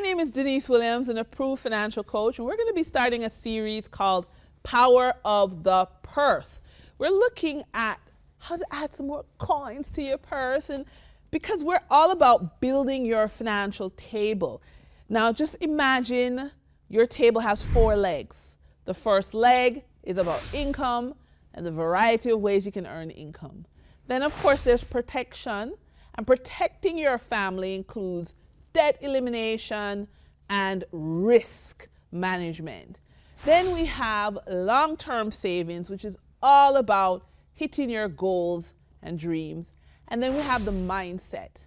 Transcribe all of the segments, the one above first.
name is Dennise Williams, an approved financial coach, and we're going to be starting a series called Power of the Purse. We're looking at how to add some more coins to your purse, and because we're all about building your financial table. Now, just imagine your table has 4 legs. The first leg is about income and the variety of ways you can earn income. Then, of course, there's protection, and protecting your family includes debt elimination and risk management. Then we have long-term savings, which is all about hitting your goals and dreams. And then we have the mindset.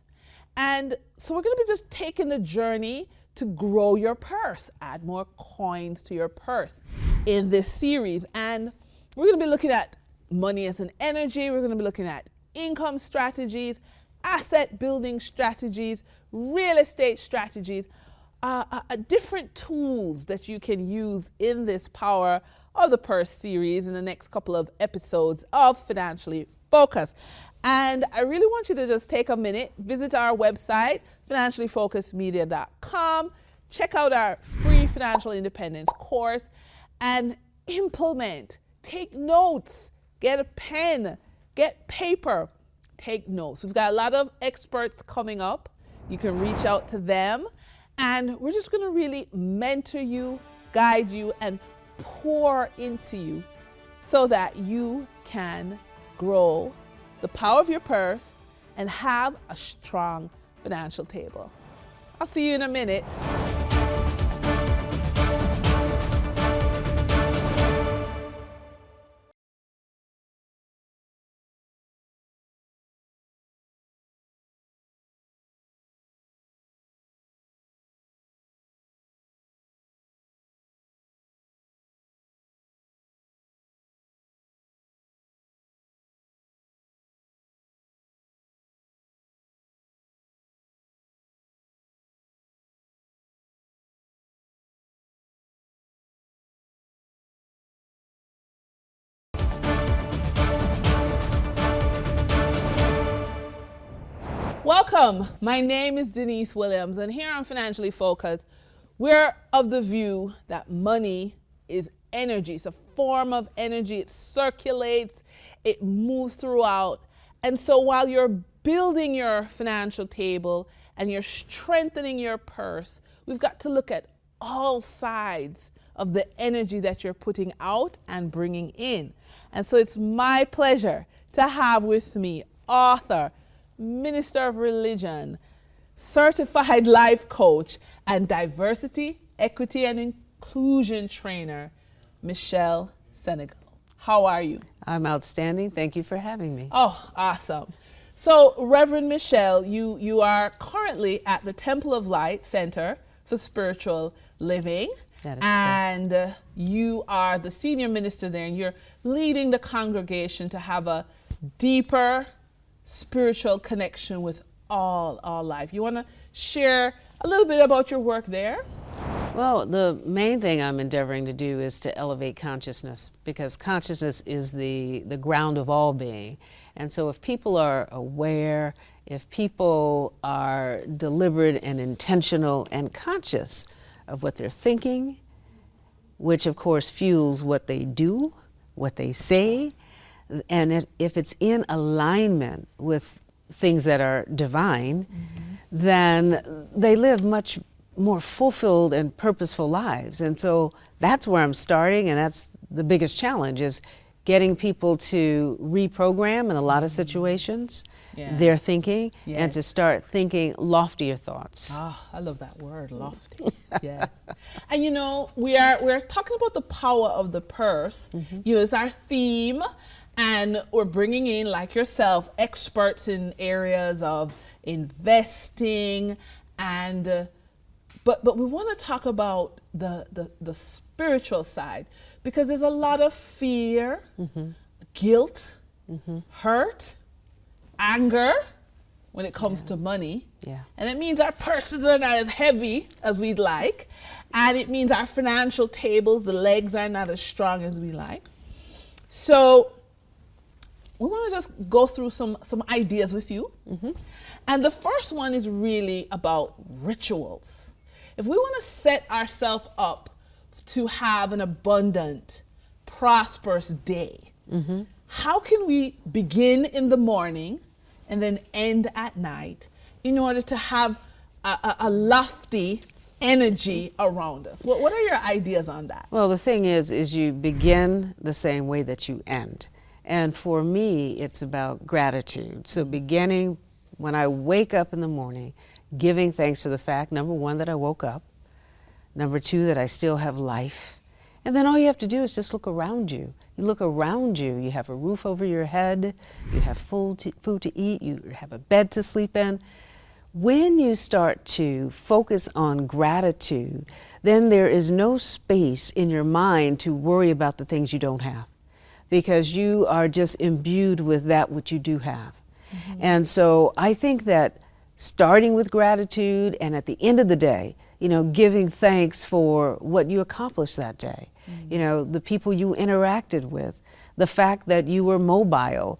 And so we're going to be just taking the journey to grow your purse, add more coins to your purse in this series. And we're going to be looking at money as an energy. We're going to be looking at income strategies, asset building strategies, real estate strategies, different tools that you can use in this Power of the Purse series in the next couple of episodes of Financially Focused. And I really want you to just take a minute, visit our website, financiallyfocusedmedia.com, check out our free financial independence course, and implement, take notes, get a pen, get paper, take notes. We've got a lot of experts coming up. You can reach out to them, and we're just going to really mentor you, guide you, and pour into you so that you can grow the power of your purse and have a strong financial table. I'll see you in a minute. Welcome. My name is Dennise Williams, and here on Financially Focused, we're of the view that money is energy. It's a form of energy. It circulates, it moves throughout. And so while you're building your financial table and you're strengthening your purse, we've got to look at all sides of the energy that you're putting out and bringing in. And so it's my pleasure to have with me author, minister of religion, certified life coach, and diversity, equity, and inclusion trainer, Michele Synegal. How are you? I'm outstanding. Thank you for having me. Oh, awesome. So, Reverend Michelle, you are currently at the Temple of Light Center for Spiritual Living. That is and you are the senior minister there, and you're leading the congregation to have a deeper spiritual connection with all life. You want to share a little bit about your work there? Well, the main thing I'm endeavoring to do is to elevate consciousness, because consciousness is the ground of all being. And so if people are aware, if people are deliberate and intentional and conscious of what they're thinking, which of course fuels what they do, what they say, and if it's in alignment with things that are divine, then they live much more fulfilled and purposeful lives. And so that's where I'm starting, and that's the biggest challenge, is getting people to reprogram in a lot of situations their thinking, and to start thinking loftier thoughts. Oh, I love that word, lofty. Yeah. And you know, we're talking about the power of the purse. You know, it's our theme. And we're bringing in, like yourself, experts in areas of investing, and but we want to talk about the spiritual side, because there's a lot of fear, guilt, hurt, anger when it comes to money. Yeah. And it means our purses are not as heavy as we'd like, and it means our financial tables, the legs, are not as strong as we like. So we want to just go through some ideas with you. And the first one is really about rituals. if we want to set ourselves up to have an abundant, prosperous day, how can we begin in the morning and then end at night in order to have a lofty energy around us? What are your ideas on that? Well, the thing is you begin the same way that you end. And for me, it's about gratitude. So beginning when I wake up in the morning, giving thanks for the fact, number one, that I woke up, number two, that I still have life. And then all you have to do is just look around you. You look around you, you have a roof over your head, you have food to eat, you have a bed to sleep in. When you start to focus on gratitude, then there is no space in your mind to worry about the things you don't have, because you are just imbued with that which you do have. And so I think that starting with gratitude, and at the end of the day, giving thanks for what you accomplished that day, the people you interacted with, the fact that you were mobile,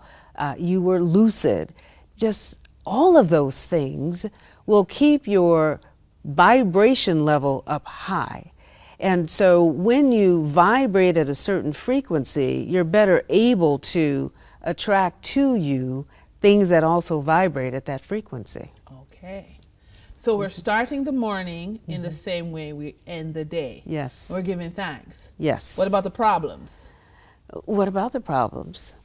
you were lucid, just all of those things will keep your vibration level up high. And so when you vibrate at a certain frequency, you're better able to attract to you things that also vibrate at that frequency. Okay. So we're starting the morning in the same way we end the day. Yes. We're giving thanks. Yes. What about the problems? What about the problems?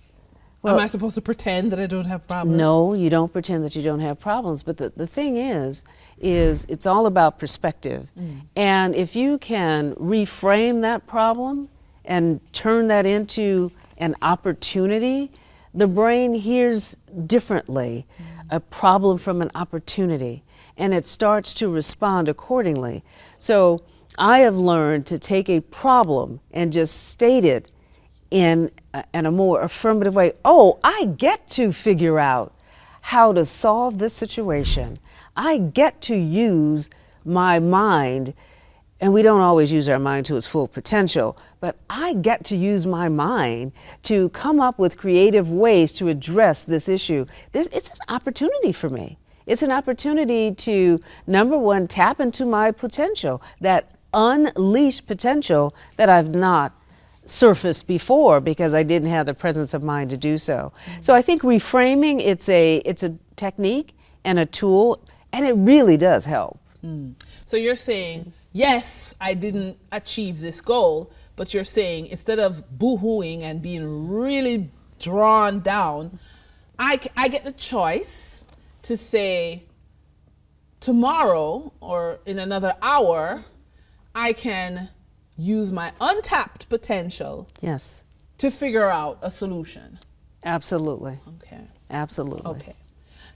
Well, am I supposed to pretend that I don't have problems? No, you don't pretend that you don't have problems. But the thing is it's all about perspective. And if you can reframe that problem and turn that into an opportunity, the brain hears differently a problem from an opportunity, and it starts to respond accordingly. So I have learned to take a problem and just state it in a more affirmative way. Oh, I get to figure out how to solve this situation. I get to use my mind, and we don't always use our mind to its full potential, but I get to use my mind to come up with creative ways to address this issue. It's an opportunity for me. It's an opportunity to, number one, tap into my potential, that unleashed potential that I've not surfaced before because I didn't have the presence of mind to do so. So I think reframing, it's a technique and a tool, and it really does help. So you're saying, yes, I didn't achieve this goal, but you're saying instead of boo-hooing and being really drawn down, I get the choice to say, tomorrow or in another hour, I can use my untapped potential, yes, to figure out a solution. Absolutely. Okay. Absolutely. Okay.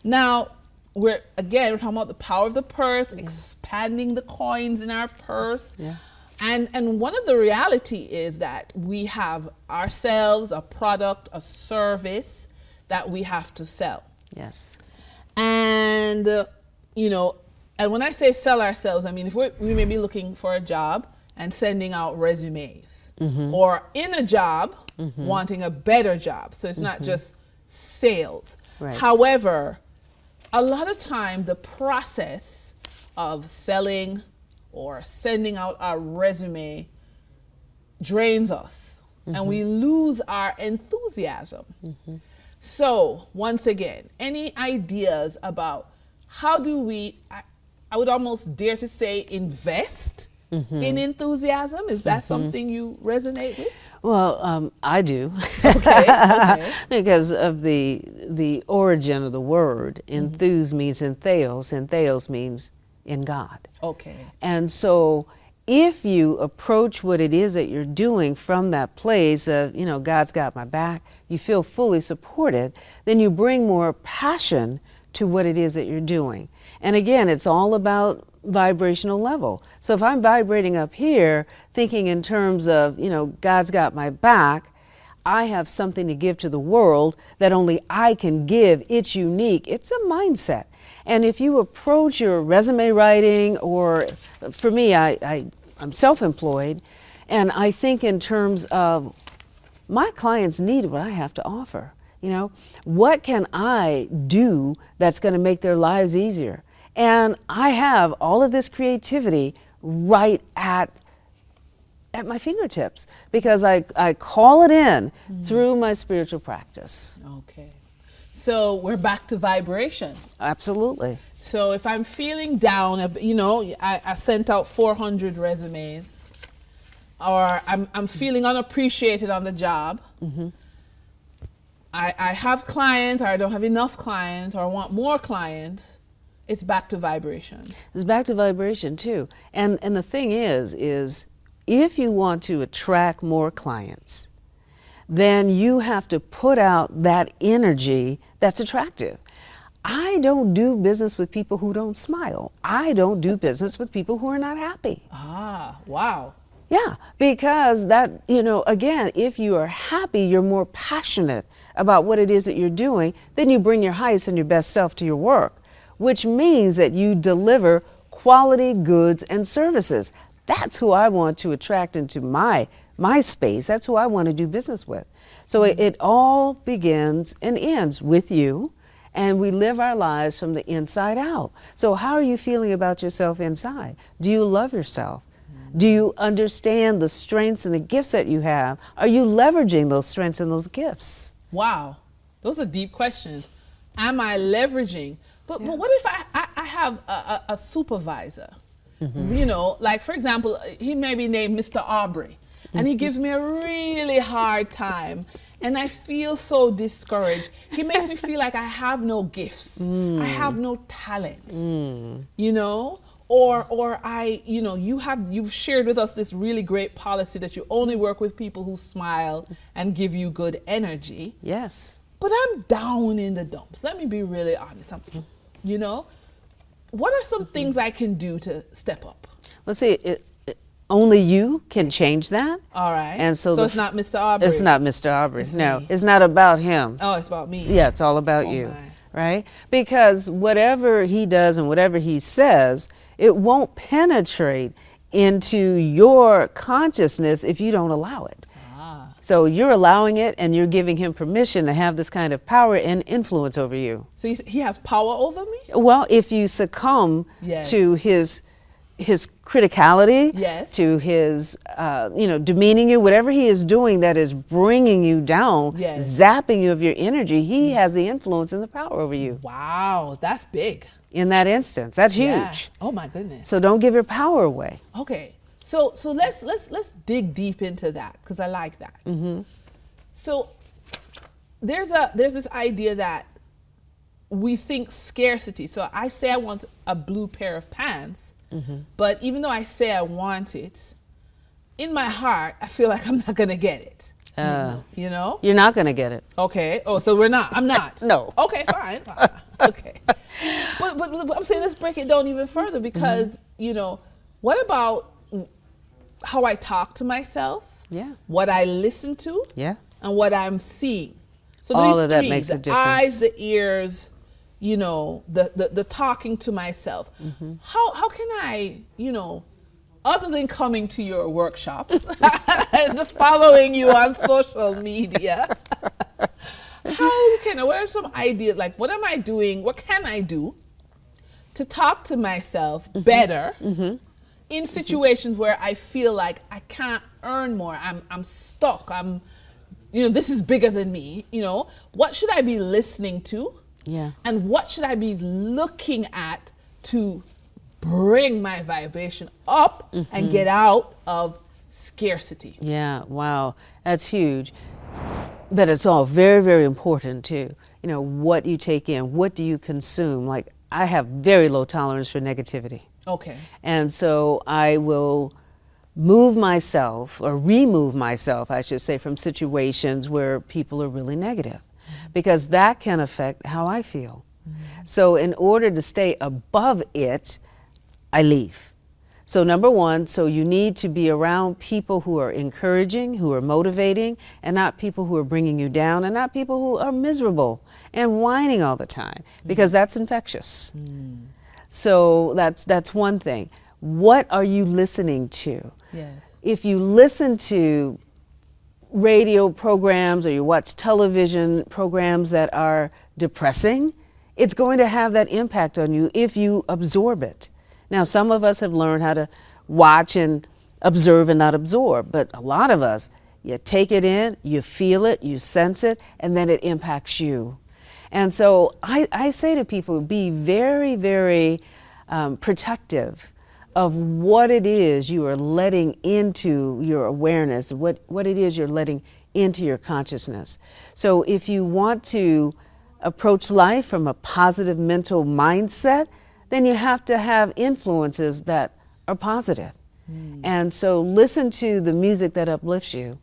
Now, we're talking about the power of the purse, expanding the coins in our purse. Yeah. And one of the reality is that we have ourselves, a product, a service that we have to sell. Yes. And, and when I say sell ourselves, I mean, if we may be looking for a job and sending out resumes, or in a job, wanting a better job. So it's not just sales. Right. However, a lot of time the process of selling or sending out our resume drains us, and we lose our enthusiasm. So once again, any ideas about how do we, I would almost dare to say, invest in enthusiasm? Is that something you resonate with? Well, I do. Okay. Because of the origin of the word. Enthuse means in theos, and theos means in God. Okay. And so if you approach what it is that you're doing from that place of, God's got my back, you feel fully supported, then you bring more passion to what it is that you're doing. And again, it's all about vibrational level. So if I'm vibrating up here, thinking in terms of, God's got my back, I have something to give to the world that only I can give. It's unique. It's a mindset. And if you approach your resume writing, or for me, I'm self-employed, and I think in terms of my clients need what I have to offer. What can I do that's going to make their lives easier? And I have all of this creativity right at my fingertips, because I call it in through my spiritual practice. Okay. So we're back to vibration. Absolutely. So if I'm feeling down, you know, I sent out 400 resumes, or I'm feeling unappreciated on the job. I have clients, or I don't have enough clients, or I want more clients. It's back to vibration. It's back to vibration too. And the thing is if you want to attract more clients, then you have to put out that energy that's attractive. I don't do business with people who don't smile. I don't do business with people who are not happy. Ah, wow. Yeah, because that, you know, again, if you are happy, you're more passionate about what it is that you're doing, then you bring your highest and your best self to your work, which means that you deliver quality goods and services. That's who I want to attract into my space. That's who I want to do business with. So it all begins and ends with you, and we live our lives from the inside out. So how are you feeling about yourself inside? Do you love yourself? Do you understand the strengths and the gifts that you have? Are you leveraging those strengths and those gifts? Wow. Those are deep questions. Am I leveraging? But what if I have a supervisor? You know, like, for example, he may be named Mr. Aubrey, and he gives me a really hard time, and I feel so discouraged. He makes me feel like I have no gifts. I have no talents, you know? Or I, you know, you've shared with us this really great policy that you only work with people who smile and give you good energy. Yes. But I'm down in the dumps. Let me be really honest. You know, what are some things I can do to step up? Well, see, only you can change that. All right. And so it's not Mr. Aubrey. It's not Mr. Aubrey. It's no, me. It's not about him. Oh, it's about me. Yeah, it's all about you. My. Right? Because whatever he does and whatever he says, it won't penetrate into your consciousness if you don't allow it. So you're allowing it, and you're giving him permission to have this kind of power and influence over you. So he has power over me? Well, if you succumb to his criticality, to his, demeaning you, whatever he is doing that is bringing you down, zapping you of your energy, he has the influence and the power over you. Wow, that's big. In that instance, that's huge. Yeah. Oh my goodness. So don't give your power away. Okay, so let's dig deep into that, because I like that. So there's this idea that we think scarcity. So I say I want a blue pair of pants. But even though I say I want it, in my heart, I feel like I'm not going to get it. You know? You're not going to get it. Okay. Oh, so we're not. I'm not. No. Okay, fine. Okay. But I'm saying let's break it down even further, because, you know, what about how I talk to myself? Yeah. What I listen to? Yeah. And what I'm seeing. So all of that makes a difference. The eyes, the ears, you know, the talking to myself. How can I, you know, other than coming to your workshops and following you on social media, what are some ideas, like what am I doing, what can I do to talk to myself better in situations where I feel like I can't earn more, I'm stuck, this is bigger than me, you know, what should I be listening to? Yeah. And what should I be looking at to bring my vibration up and get out of scarcity? Yeah, wow, that's huge. But it's all very, very important too. You know, what you take in, what do you consume? Like, I have very low tolerance for negativity. Okay. And so I will move myself, or remove myself, I should say, from situations where people are really negative, because that can affect how I feel. So in order to stay above it, I leave. So number one, so you need to be around people who are encouraging, who are motivating, and not people who are bringing you down, and not people who are miserable and whining all the time, because that's infectious. So that's one thing. What are you listening to? Yes. If you listen to radio programs or you watch television programs that are depressing, it's going to have that impact on you if you absorb it. Now, some of us have learned how to watch and observe and not absorb. But a lot of us, you take it in, you feel it, you sense it, and then it impacts you. And so I say to people, be very, very protective of what it is you are letting into your awareness, what it is you're letting into your consciousness. So if you want to approach life from a positive mental mindset, then you have to have influences that are positive. And so listen to the music that uplifts you.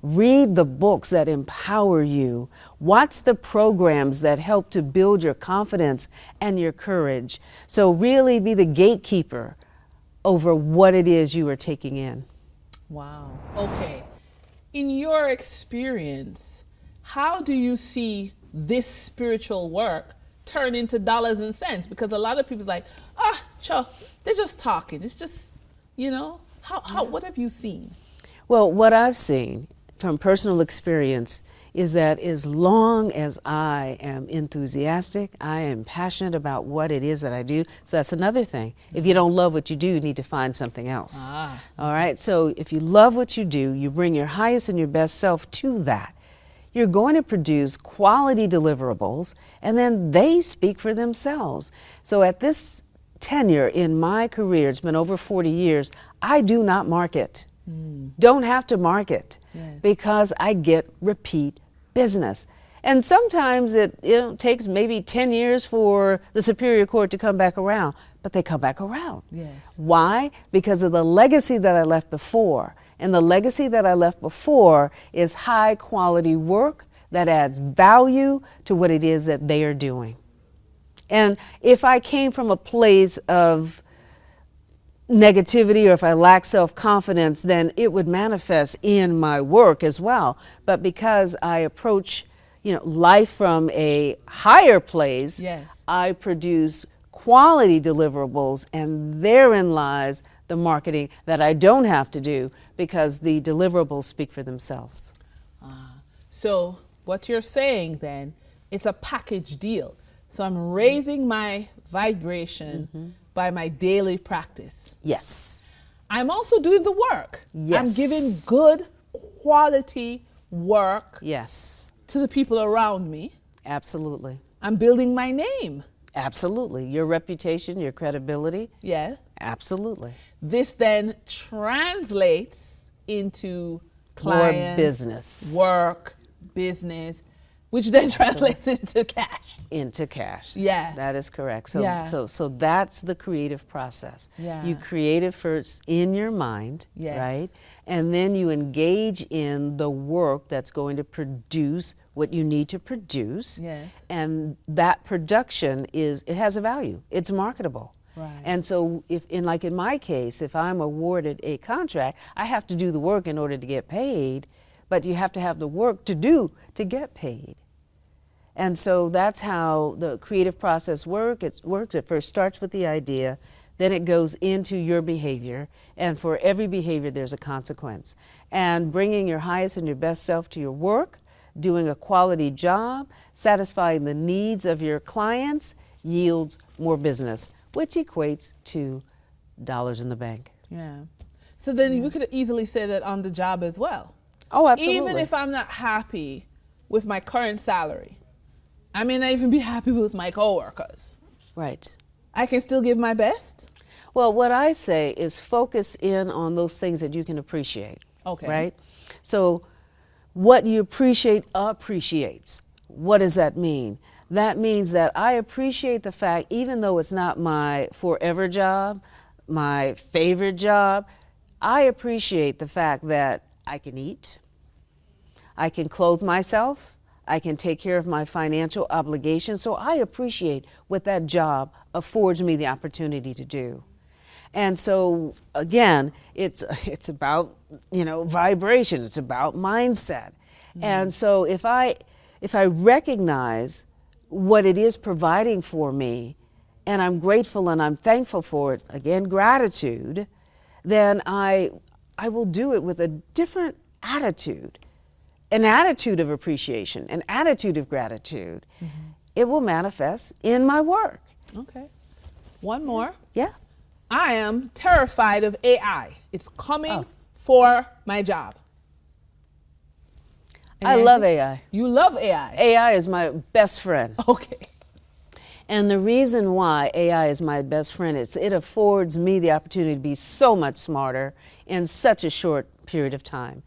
Read the books that empower you. Watch the programs that help to build your confidence and your courage. So really be the gatekeeper over what it is you are taking in. Wow. Okay. In your experience, how do you see this spiritual work turn into dollars and cents? Because a lot of people's like, they're just talking. It's just, what have you seen? Well, what I've seen from personal experience is that as long as I am enthusiastic, I am passionate about what it is that I do. So that's another thing. If you don't love what you do, you need to find something else. All right. So if you love what you do, you bring your highest and your best self to that. You're going to produce quality deliverables, and then they speak for themselves. So at this tenure in my career, it's been over 40 years, I do not market. Don't have to market because I get repeat business. And sometimes it takes maybe 10 years for the Superior Court to come back around, but they come back around. Yes. Why? Because of the legacy that I left before. And the legacy that I left before is high quality work that adds value to what it is that they are doing. And if I came from a place of negativity or if I lack self-confidence, then it would manifest in my work as well. But because I approach life from a higher place, I produce quality deliverables, and therein lies the marketing that I don't have to do because the deliverables speak for themselves. So what you're saying then, it's a package deal. So I'm raising my vibration by my daily practice. Yes. I'm also doing the work. Yes. I'm giving good quality work Yes. to the people around me. Absolutely. I'm building my name. Absolutely. Your reputation, your credibility. Yeah. Absolutely. This then translates into clients, More business. work, business, which then translates into cash. Into cash. Yeah. That is correct. So that's the creative process. Yeah. You create it first in your mind, Yes. right? And then you engage in the work that's going to produce what you need to produce. Yes. And that production it has a value. It's marketable. Right. And so in my case, if I'm awarded a contract, I have to do the work in order to get paid, but you have to have the work to do to get paid. And so that's how the creative process works. It first starts with the idea, then it goes into your behavior, and for every behavior there's a consequence. And bringing your highest and your best self to your work, doing a quality job, satisfying the needs of your clients yields more business, which equates to dollars in the bank. Yeah. So then you could easily say that on the job as well. Oh, absolutely. Even if I'm not happy with my current salary, I may not even be happy with my coworkers. Right. I can still give my best? Well, what I say is focus in on those things that you can appreciate. Okay. Right? So what you appreciate appreciates. What does that mean? That means that I appreciate the fact, even though it's not my forever job, my favorite job, I appreciate the fact that I can eat, I can clothe myself, I can take care of my financial obligations. So I appreciate what that job affords me the opportunity to do. And so again, it's about, vibration, it's about mindset. And so if I recognize what it is providing for me, and I'm grateful and I'm thankful for it, again, gratitude, then I will do it with a different attitude, an attitude of appreciation, an attitude of gratitude. It will manifest in my work. Okay. One more. Yeah. I am terrified of AI. It's coming Oh. for my job. I love AI. You love AI. AI is my best friend. Okay. And the reason why AI is my best friend is it affords me the opportunity to be so much smarter in such a short period of time.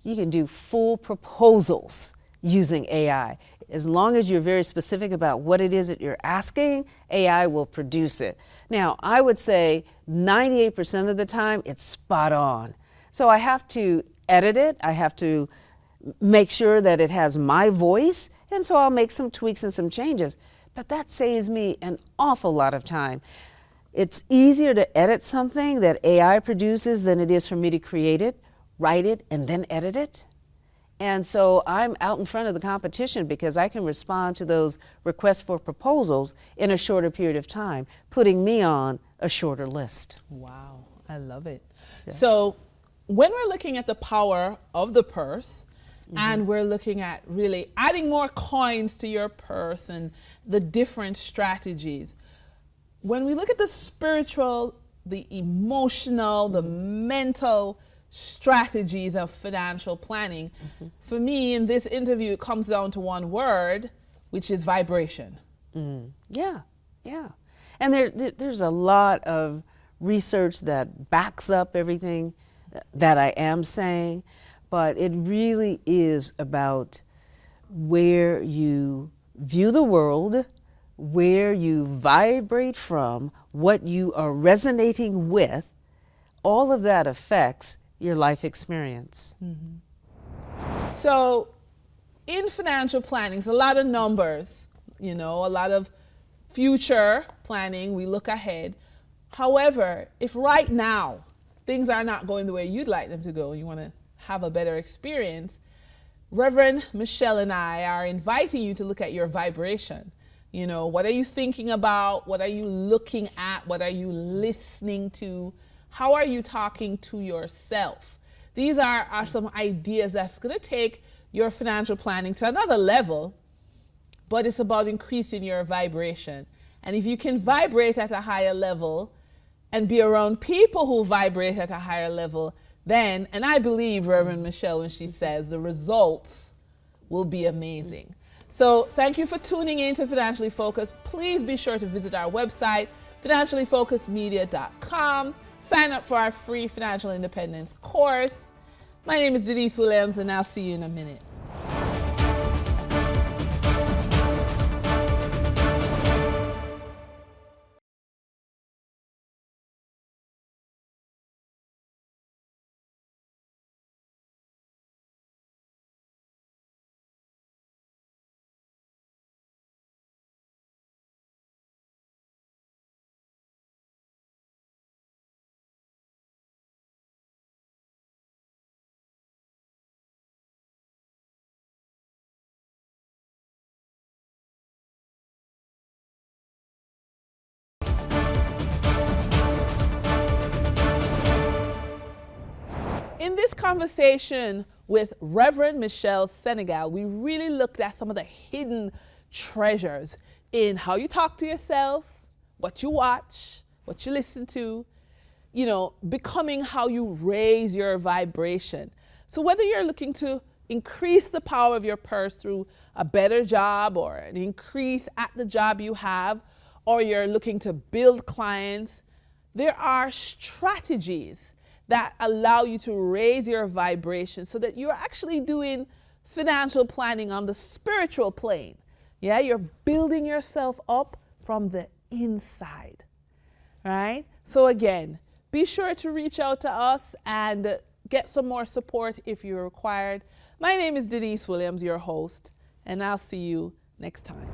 You can do full proposals using AI. As long as you're very specific about what it is that you're asking, AI will produce it. Now, I would say 98% of the time, it's spot on. So I have to edit it. I have to make sure that it has my voice, and so I'll make some tweaks and some changes. But that saves me an awful lot of time. It's easier to edit something that AI produces than it is for me to create it, write it, and then edit it. And so I'm out in front of the competition because I can respond to those requests for proposals in a shorter period of time, putting me on a shorter list. Wow, I love it. Yeah. So when we're looking at the power of the purse, and we're looking at really adding more coins to your purse and the different strategies, when we look at the spiritual, the emotional, the mental strategies of financial planning, for me in this interview, it comes down to one word, which is vibration. Yeah. And there's a lot of research that backs up everything that I am saying, but it really is about where you view the world, where you vibrate from, what you are resonating with. All of that affects your life experience. So in financial planning, it's a lot of numbers, a lot of future planning. We look ahead. However, if right now things are not going the way you'd like them to go, you want to have a better experience, Reverend Michelle and I are inviting you to look at your vibration. What are you thinking about? What are you looking at? What are you listening to? How are you talking to yourself? These are some ideas that's going to take your financial planning to another level, but it's about increasing your vibration. And if you can vibrate at a higher level and be around people who vibrate at a higher level, then, and I believe Reverend Michelle when she says the results will be amazing. So thank you for tuning in to Financially Focused. Please be sure to visit our website, financiallyfocusedmedia.com. Sign up for our free financial independence course. My name is Dennise Williams, and I'll see you in a minute. In this conversation with Reverend Michelle Synegal, we really looked at some of the hidden treasures in how you talk to yourself, what you watch, what you listen to, becoming how you raise your vibration. So whether you're looking to increase the power of your purse through a better job or an increase at the job you have, or you're looking to build clients, there are strategies that allow you to raise your vibration so that you're actually doing financial planning on the spiritual plane. Yeah, you're building yourself up from the inside, right? So again, be sure to reach out to us and get some more support if you're required. My name is Dennise Williams, your host, and I'll see you next time.